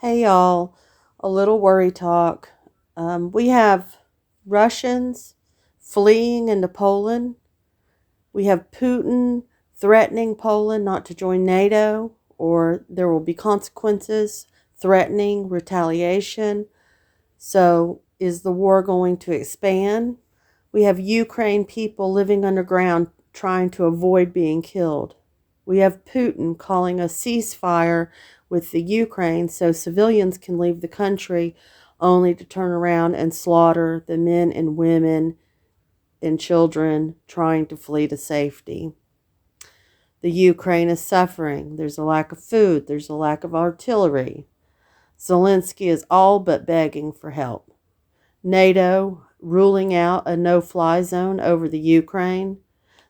Hey y'all, a little worry talk. We have Russians fleeing into Poland. We have Putin threatening Poland not to join NATO, or there will be consequences, threatening retaliation. So, is the war going to expand? We have Ukraine people living underground trying to avoid being killed. We have Putin calling a ceasefire with the Ukraine so civilians can leave the country, only to turn around and slaughter the men and women and children trying to flee to safety. The Ukraine is suffering. There's a lack of food. There's a lack of artillery. Zelensky is all but begging for help. NATO ruling out a no-fly zone over the Ukraine.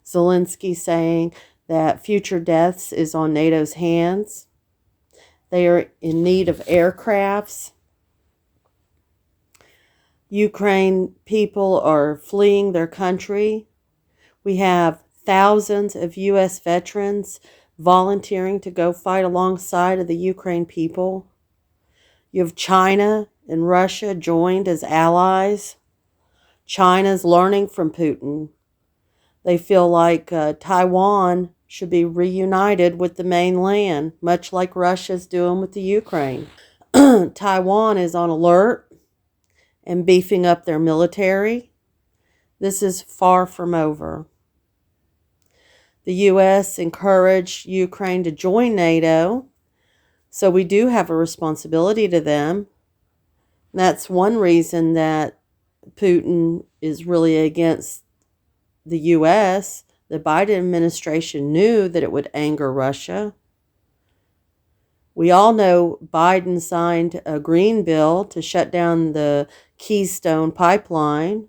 Zelensky saying that future deaths is on NATO's hands. They are in need of aircrafts. Ukraine people are fleeing their country. We have thousands of U.S. veterans volunteering to go fight alongside of the Ukraine people. You have China and Russia joined as allies. China's learning from Putin. They feel like Taiwan should be reunited with the mainland, much like Russia's doing with the Ukraine. Taiwan is on alert and beefing up their military. This is far from over. The U.S. encouraged Ukraine to join NATO, so we do have a responsibility to them. That's one reason that Putin is really against the U.S. The Biden administration knew that it would anger Russia. We all know Biden signed a green bill to shut down the Keystone pipeline.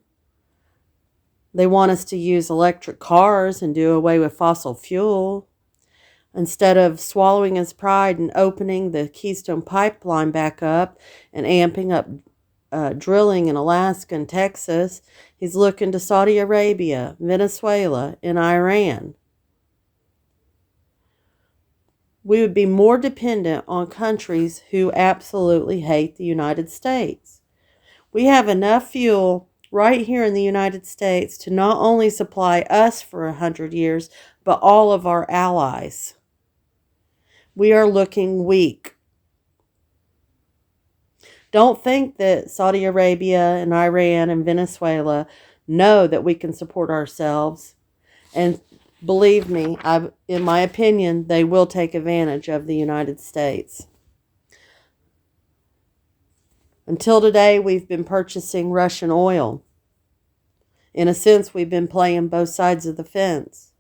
They want us to use electric cars and do away with fossil fuel. Instead of swallowing his pride and opening the Keystone pipeline back up and amping up drilling in Alaska and Texas, he's looking to Saudi Arabia, Venezuela, and Iran. We would be more dependent on countries who absolutely hate the United States. We have enough fuel right here in the United States to not only supply us for 100 years, but all of our allies. We are looking weak. Don't think that Saudi Arabia and Iran and Venezuela know that we can support ourselves. And believe me, in my opinion, they will take advantage of the United States. Until today, we've been purchasing Russian oil. In a sense, we've been playing both sides of the fence.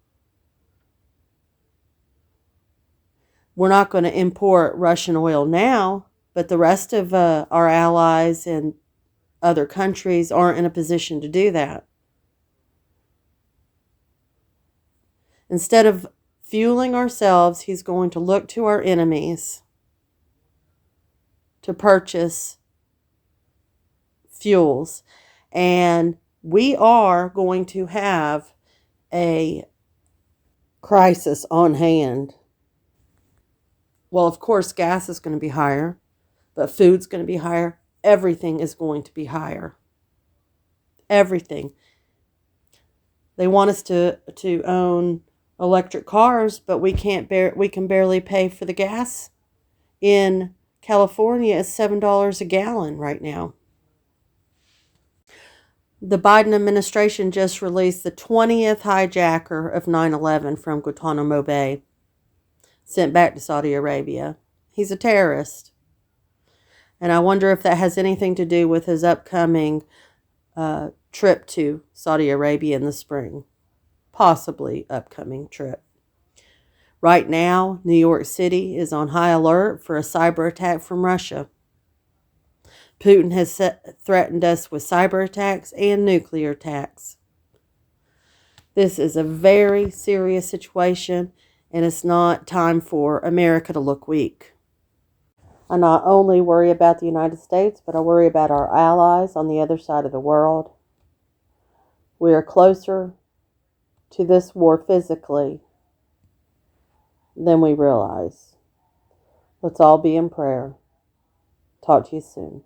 We're not going to import Russian oil now, but the rest of our allies and other countries aren't in a position to do that. Instead of fueling ourselves, he's going to look to our enemies to purchase fuels. And we are going to have a crisis on hand. Well, of course, gas is going to be higher, but food's going to be higher. Everything is going to be higher. Everything. They want us to own electric cars, but we can barely pay for the gas. In California, it's $7 a gallon right now. The Biden administration just released the 20th hijacker of 9/11 from Guantanamo Bay, sent back to Saudi Arabia. He's a terrorist. And I wonder if that has anything to do with his upcoming trip to Saudi Arabia in the spring. Possibly upcoming trip. Right now, New York City is on high alert for a cyber attack from Russia. Putin has threatened us with cyber attacks and nuclear attacks. This is a very serious situation, and it's not time for America to look weak. I not only worry about the United States, but I worry about our allies on the other side of the world. We are closer to this war physically than we realize. Let's all be in prayer. Talk to you soon.